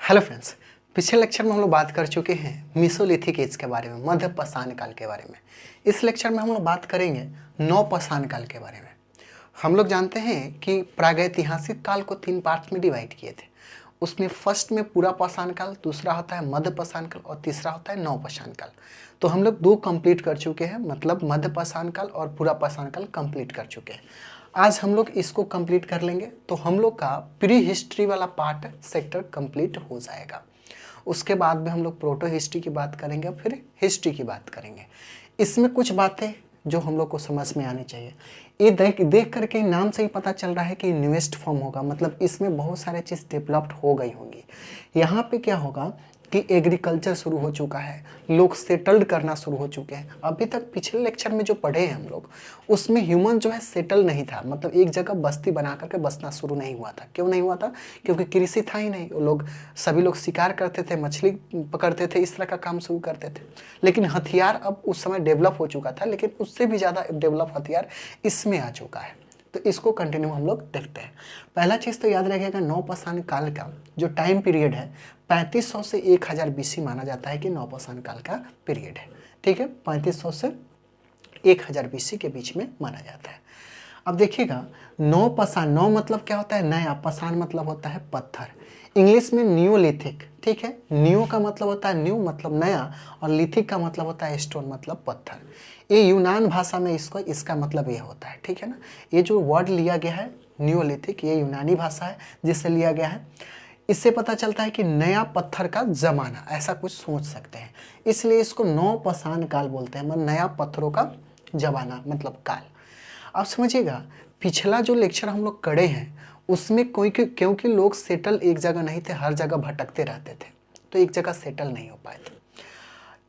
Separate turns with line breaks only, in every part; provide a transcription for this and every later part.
Hello friends, पिछले lecture में हम लोग बात कर चुके हैं मीसोलिथिक एज के बारे में, मध्य पाषाण काल के बारे में। इस लेक्चर में हम लोग बात करेंगे नवपाषाण काल के बारे में। हम लोग जानते हैं कि प्रागैतिहासिक काल को 3 पार्ट में डिवाइड किए थे। उसमें फर्स्ट में पूरा पाषाण काल, दूसरा होता है मध्य पाषाण काल और तीसरा होता है नवपाषाण काल। तो हम लोग 2 कंप्लीट कर चुके हैं, मतलब मध्य पाषाण काल और पूरा पाषाण काल कंप्लीट कर चुके हैं। आज हम लोग इसको कंप्लीट कर लेंगे तो हम लोग का प्री हिस्ट्री वाला पार्ट सेक्टर कंप्लीट हो जाएगा। उसके बाद में हम लोग प्रोटो हिस्ट्री की बात करेंगे, फिर हिस्ट्री की बात करेंगे। इसमें कुछ बातें जो हम लोग को समझ में आनी चाहिए। ये देख करके नाम से ही पता चल रहा है कि न्यूएस्ट फॉर्म होगा, मतलब इसमें बहुत सारे चीज़ डेवलप्ड हो गई होंगी। यहाँ पे क्या होगा कि एग्रीकल्चर शुरू हो चुका है, लोग सेटल्ड करना शुरू हो चुके हैं। अभी तक पिछले लेक्चर में जो पढ़े हैं हम लोग, उसमें ह्यूमन जो है सेटल नहीं था, मतलब एक जगह बस्ती बना करके बसना शुरू नहीं हुआ था। क्यों नहीं हुआ था? क्योंकि कृषि था ही नहीं। वो लोग सभी लोग शिकार करते थे, मछली पकड़ते थे, इस तरह का काम शुरू करते थे। लेकिन हथियार अब उस समय डेवलप हो चुका था, लेकिन उससे भी ज़्यादा डेवलप हथियार इसमें आ चुका है। तो इसको कंटिन्यू हम लोग देखते हैं। पहला चीज़ तो याद रखिएगा, नवपाषाण काल का जो टाइम पीरियड है 3500 से 1000 बीसी माना जाता है कि नवपाषाण काल का पीरियड है। ठीक है, 3500 से 1000 बीसी के बीच में माना जाता है। अब देखिएगा, नवपाषाण, नौ मतलब क्या होता है? नया। पाषाण मतलब होता है पत्थर। इंग्लिश में न्यूलिथिक, ठीक है। न्यू का मतलब होता है न्यू मतलब नया, और लिथिक का मतलब होता है स्टोन मतलब पत्थर। ये यूनान भाषा में इसका मतलब ये होता है, ठीक है ना। ये जो वर्ड लिया गया है न्यूलिथिक, ये यूनानी भाषा है जिससे लिया गया है। इससे पता चलता है कि नया पत्थर का जमाना, ऐसा कुछ सोच सकते हैं। इसलिए इसको नवपाषाण काल बोलते हैं, मतलब नया पत्थरों का जमाना मतलब काल। आप समझिएगा, पिछला जो लेक्चर हम लोग करे हैं उसमें क्योंकि लोग सेटल एक जगह नहीं थे, हर जगह भटकते रहते थे, तो एक जगह सेटल नहीं हो पाए थे।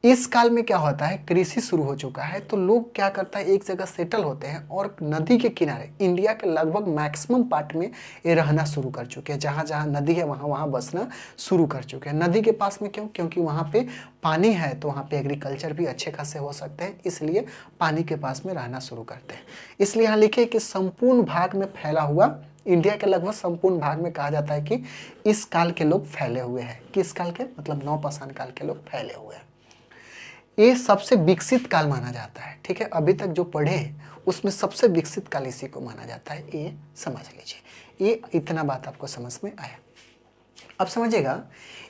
इस काल में क्या होता है, कृषि शुरू हो चुका है, तो लोग क्या करता है, एक जगह सेटल होते हैं और नदी के किनारे, इंडिया के लगभग मैक्सिमम पार्ट में ये रहना शुरू कर चुके हैं। जहाँ जहाँ नदी है वहाँ वहाँ बसना शुरू कर चुके हैं। नदी के पास में क्यों? क्योंकि वहाँ पे पानी है, तो वहाँ पे एग्रीकल्चर भी अच्छे खासे हो सकते हैं, इसलिए पानी के पास में रहना शुरू करते हैं। इसलिए यहाँ लिखे कि संपूर्ण भाग में फैला हुआ, इंडिया के लगभग संपूर्ण भाग में कहा जाता है कि इस काल के लोग फैले हुए हैं। किस काल के? मतलब नवपाषाण काल के लोग फैले हुए हैं। ये सबसे विकसित काल माना जाता है, ठीक है। अभी तक जो पढ़े उसमें सबसे विकसित काल इसी को माना जाता है, ये समझ लीजिए। ये इतना बात आपको समझ में आया। अब समझिएगा,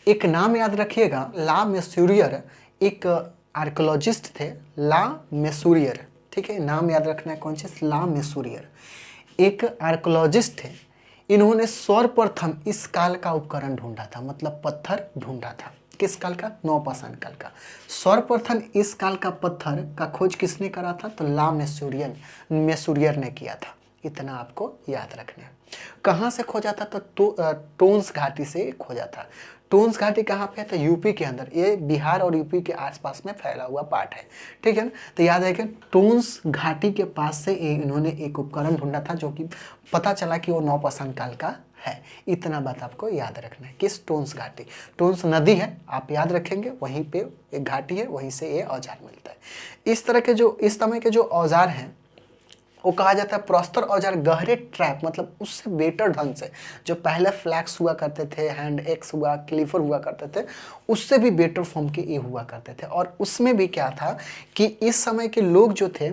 एक नाम याद रखिएगा, ला मेसूरियर, एक आर्कोलॉजिस्ट थे, ला मेसूरियर, ठीक है। नाम याद रखना है, कौन चीज? ला मेसूरियर एक आर्कोलॉजिस्ट थे। इन्होंने सर्वप्रथम इस काल का उपकरण ढूंढा था, मतलब पत्थर ढूंढा था। किस काल का? नवपाषाण काल का। सर्वप्रथम इस काल का पत्थर का खोज किसने करा था? तो ला मेसूरियर ने किया था। इतना आपको याद रखना है। कहाँ से खोजा था? तो टोन्स घाटी से खोजा था। टोन्स घाटी कहाँ पे है? तो यूपी के अंदर। ये बिहार और यूपी के आसपास में फैला हुआ पार्ट है, ठीक है ना। तो याद रखें, टोन्स घाटी के पास से इन्होंने एक उपकरण ढूंढा था, जो कि पता चला कि वो नवपाषाण काल का है। इतना बात आपको याद रखना है। किस? टोन्स घाटी। टोन्स नदी है, आप याद रखेंगे, वहीं पे एक घाटी है, वहीं से ये औजार मिलता है। इस समय के जो औजार हैं वो कहा जाता है प्रस्तर औजार, गहरे ट्रैप, मतलब उससे बेटर ढंग से, जो पहले फ्लैक्स हुआ करते थे, हैंड एक्स हुआ, क्लीफर हुआ करते थे, उससे भी बेटर फॉर्म के ये हुआ करते थे। और उसमें भी क्या था कि इस समय के लोग जो थे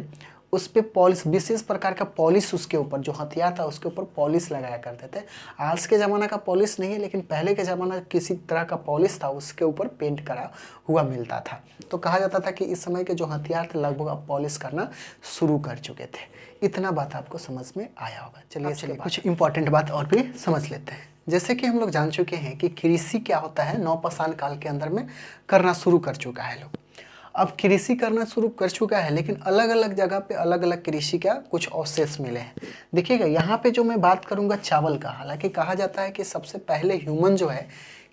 उस पर पॉलिश, विशेष प्रकार का पॉलिश, उसके ऊपर जो हथियार था उसके ऊपर पॉलिश लगाया करते थे। आज के ज़माना का पॉलिश नहीं है, लेकिन पहले के ज़माना किसी तरह का पॉलिश था, उसके ऊपर पेंट करा हुआ मिलता था। तो कहा जाता था कि इस समय के जो हथियार थे लगभग अब पॉलिश करना शुरू कर चुके थे। इतना बात आपको समझ में आया होगा। चलिए कुछ इंपॉर्टेंट बात और भी समझ लेते हैं। जैसे कि हम लोग जान चुके हैं कि कृषि क्या होता है, नवपाषाण काल के अंदर में करना शुरू कर चुका है लोग। अब कृषि करना शुरू कर चुका है, लेकिन अलग अलग जगह पे अलग अलग कृषि का कुछ अवशेष मिले हैं। देखिएगा, यहाँ पे जो मैं बात करूँगा चावल का, हालांकि कहा जाता है कि सबसे पहले ह्यूमन जो है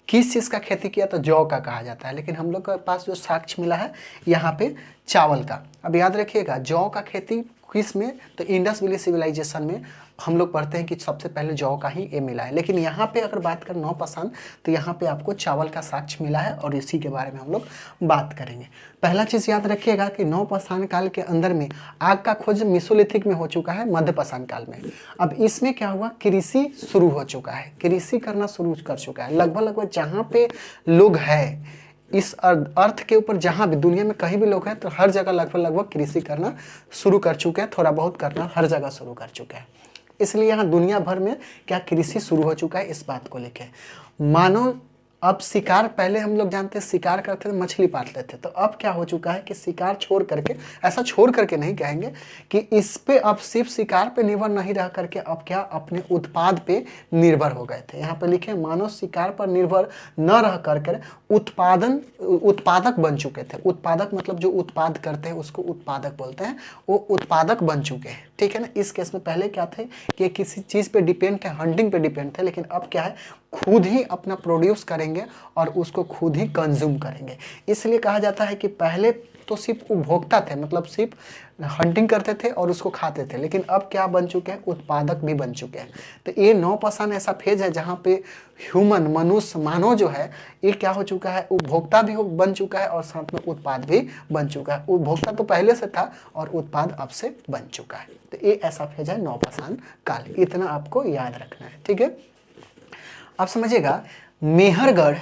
किस चीज़ का खेती किया, तो जौ का कहा जाता है, लेकिन हम लोग के पास जो साक्ष्य मिला है यहाँ पे चावल का। अब याद रखिएगा, जौ का खेती किस में? तो इंडस वैली सिविलाइजेशन में हम लोग पढ़ते हैं कि सबसे पहले जौ का ही ये मिला है, लेकिन यहाँ पे अगर बात करें नौपाषाण तो यहाँ पे आपको चावल का साक्ष्य मिला है और इसी के बारे में हम लोग बात करेंगे। पहला चीज़ याद रखिएगा कि नौपाषाण काल के अंदर में आग का खोज मेसोलिथिक में हो चुका है, मध्यपाषाण काल में। अब इसमें क्या हुआ, कृषि शुरू हो चुका है, कृषि करना शुरू कर चुका है। लगभग जहाँ पे लोग हैं इस अर्थ के ऊपर, जहाँ भी दुनिया में कहीं भी लोग हैं तो हर जगह लगभग कृषि करना शुरू कर चुके हैं, थोड़ा बहुत करना हर जगह शुरू कर चुके हैं। इसलिए यहाँ दुनिया भर में क्या कृषि शुरू हो चुका है, इस बात को लेके। मानो अब शिकार, पहले हम लोग जानते हैं शिकार करते थे, मछली पालते थे, तो अब क्या हो चुका है कि शिकार छोड़ करके, ऐसा छोड़ करके नहीं कहेंगे कि इस पे अब सिर्फ शिकार पे निर्भर नहीं रह करके अब क्या अपने उत्पाद पे निर्भर हो गए थे। यहाँ पे लिखे मानव शिकार पर निर्भर न रह करके उत्पादक बन चुके थे। उत्पादक मतलब जो उत्पाद करते हैं उसको उत्पादक बोलते हैं, वो उत्पादक बन चुके हैं, ठीक है ना। इस केस में पहले क्या थे कि किसी चीज़ पे डिपेंड थे, हंटिंग पे डिपेंड थे, लेकिन अब क्या है खुद ही अपना प्रोड्यूस करेंगे और उसको खुद ही कंज्यूम करेंगे। इसलिए कहा जाता है कि पहले तो सिर्फ उपभोक्ता थे, मतलब सिर्फ हंटिंग करते थे और उसको खाते थे, लेकिन अब क्या बन चुके हैं, उत्पादक भी बन चुके हैं। तो ये नौपाषाण ऐसा फेज है जहाँ पे ह्यूमन, मनुष्य, मानव जो है ये क्या हो चुका है, उपभोक्ता भी बन चुका है और साथ में उत्पाद भी बन चुका है। उपभोक्ता तो पहले से था और उत्पाद अब से बन चुका है। तो ये ऐसा फेज है नौपाषाण काल, इतना आपको याद रखना है, ठीक है। आप समझिएगा मेहरगढ़,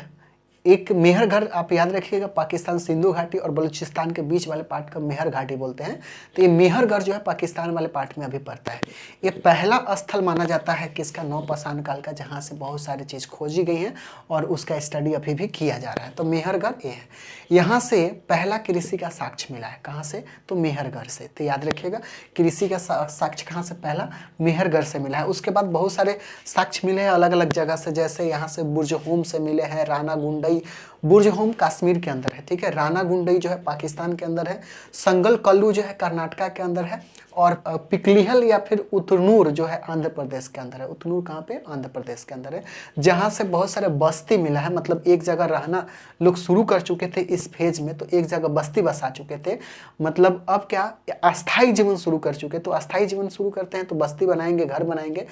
एक मेहरगढ़ आप याद रखिएगा, पाकिस्तान सिंधु घाटी और बलूचिस्तान के बीच वाले पार्ट का मेहर घाटी बोलते हैं। तो ये मेहरगढ़ जो है पाकिस्तान वाले पार्ट में अभी पड़ता है। ये पहला स्थल माना जाता है किसका, नौपाषाण काल का, जहाँ से बहुत सारी चीज़ खोजी गई हैं और उसका स्टडी अभी भी किया जा रहा है। तो मेहरगढ़ ये है, यहाँ से पहला कृषि का साक्ष्य मिला है। कहाँ से, तो मेहरगढ़ से। तो याद रखिएगा कृषि का साक्ष्य कहाँ से, पहला मेहरगढ़ से मिला है। उसके बाद बहुत सारे साक्ष्य मिले हैं अलग अलग जगह से, जैसे यहाँ से बुर्जहोम से मिले हैं, राना गुंडई, बुर्जहोम कश्मीर के अंदर है, ठीक है, राना गुंडई जो है पाकिस्तान के अंदर है, संगल कल्लू जो है कर्नाटका के अंदर है, और पिकलिहल या फिर उतनूर जो है आंध्र प्रदेश के अंदर है। उतनूर कहाँ पे, आंध्र प्रदेश के अंदर है, जहाँ से बहुत सारे बस्ती मिला है, मतलब एक जगह रहना लोग शुरू कर चुके थे इस फेज में, तो एक जगह बस्ती बसा चुके थे, मतलब अब क्या अस्थायी जीवन शुरू कर चुके। तो अस्थायी जीवन शुरू करते हैं तो बस्ती बनाएंगे, घर बनाएंगे,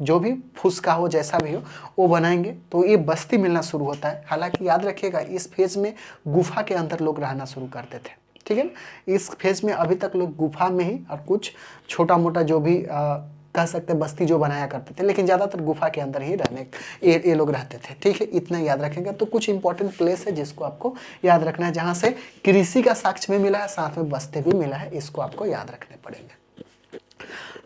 जो भी फुसका हो जैसा भी हो वो बनाएंगे, तो ये बस्ती मिलना शुरू होता है। हालांकि याद रखिएगा इस फेज में गुफा के अंदर लोग रहना शुरू करते थे, ठीक है ना। इस फेज में अभी तक लोग गुफा में ही और कुछ छोटा मोटा जो भी कह सकते बस्ती जो बनाया करते थे, लेकिन ज़्यादातर गुफा के अंदर ही रहने ये लोग रहते थे, ठीक है। इतना याद रखेंगे। तो कुछ इंपॉर्टेंट प्लेस है जिसको आपको याद रखना है, जहाँ से कृषि का साक्ष्य भी मिला है, साथ में बस्ती भी मिला है, इसको आपको याद रखने पड़ेंगे।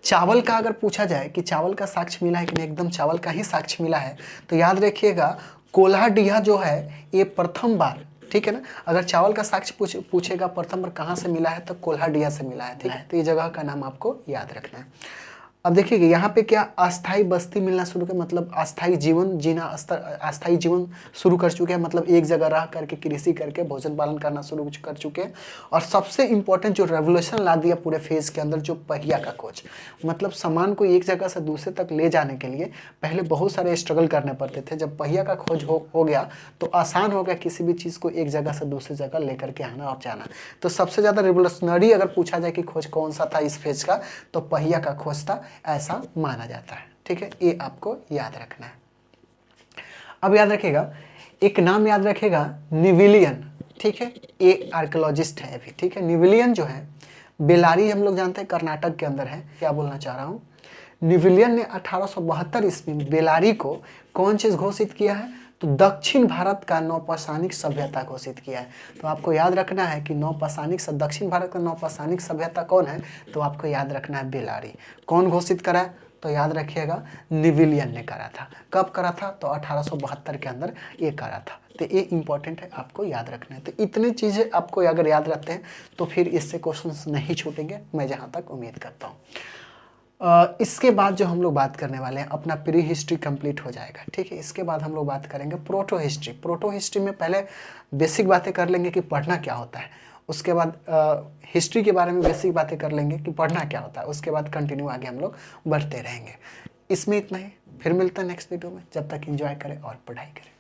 चावल का अगर पूछा जाए कि चावल का साक्ष्य मिला है कि नहीं, एकदम चावल का ही साक्ष्य मिला है। तो याद रखिएगा कोल्हाडीहा जो है ये प्रथम बार, ठीक है ना, अगर चावल का साक्ष्य पूछेगा प्रथम बार कहाँ से मिला है तो कोल्हाडीहा से मिला है, ठीक है। तो ये जगह का नाम आपको याद रखना है। अब देखिएगा यहाँ पे क्या अस्थाई बस्ती मिलना शुरू कर, मतलब अस्थाई जीवन जीना, अस्थाई जीवन शुरू कर चुके हैं, मतलब एक जगह रह करके कृषि करके भोजन पालन करना शुरू कर चुके हैं। और सबसे इंपॉर्टेंट जो रेवोल्यूशन ला दिया पूरे फेज के अंदर, जो पहिया का खोज, मतलब सामान को एक जगह से दूसरे तक ले जाने के लिए पहले बहुत सारे स्ट्रगल करने पड़ते थे। जब पहिया का खोज हो गया तो आसान हो गया किसी भी चीज़ को एक जगह से दूसरी जगह लेकर के आना और जाना। तो सबसे ज़्यादा रेवोल्यूशनरी अगर पूछा जाए कि खोज कौन सा था इस फेज का, तो पहिया का खोज था, ऐसा माना जाता है, ठीक है। ये आपको याद रखना है। अब याद रखिएगा एक नाम याद रखिएगा, निविलियन, ठीक है, ये आर्कियोलॉजिस्ट है अभी, ठीक है। निविलियन जो है बेलारी हम लोग जानते हैं कर्नाटक के अंदर है। क्या बोलना चाह रहा हूँ, निविलियन ने 1872 ईस्वी में बेलारी को कौन चीज घोषित किया है, तो दक्षिण भारत का नौपाषाणिक सभ्यता घोषित किया है। तो आपको याद रखना है कि दक्षिण भारत का नौपाषाणिक सभ्यता कौन है, तो आपको याद रखना है बेलारी। कौन घोषित करा है, तो याद रखिएगा निविलियन ने करा था। कब करा था, तो 1872 के अंदर ये करा था। तो ये इंपॉर्टेंट है, आपको याद रखना है। तो इतनी चीज़ें आपको अगर याद रहते हैं तो फिर इससे क्वेश्चंस नहीं छूटेंगे, मैं जहाँ तक उम्मीद करता हूँ। इसके बाद जो हम लोग बात करने वाले हैं, अपना प्री हिस्ट्री कंप्लीट हो जाएगा, ठीक है। इसके बाद हम लोग बात करेंगे प्रोटो हिस्ट्री। प्रोटो हिस्ट्री में पहले बेसिक बातें कर लेंगे कि पढ़ना क्या होता है, उसके बाद हिस्ट्री के बारे में बेसिक बातें कर लेंगे कि पढ़ना क्या होता है, उसके बाद कंटिन्यू आगे हम लोग बढ़ते रहेंगे। इसमें इतना ही, फिर मिलता है नेक्स्ट वीडियो में। जब तक एंजॉय करें और पढ़ाई करें।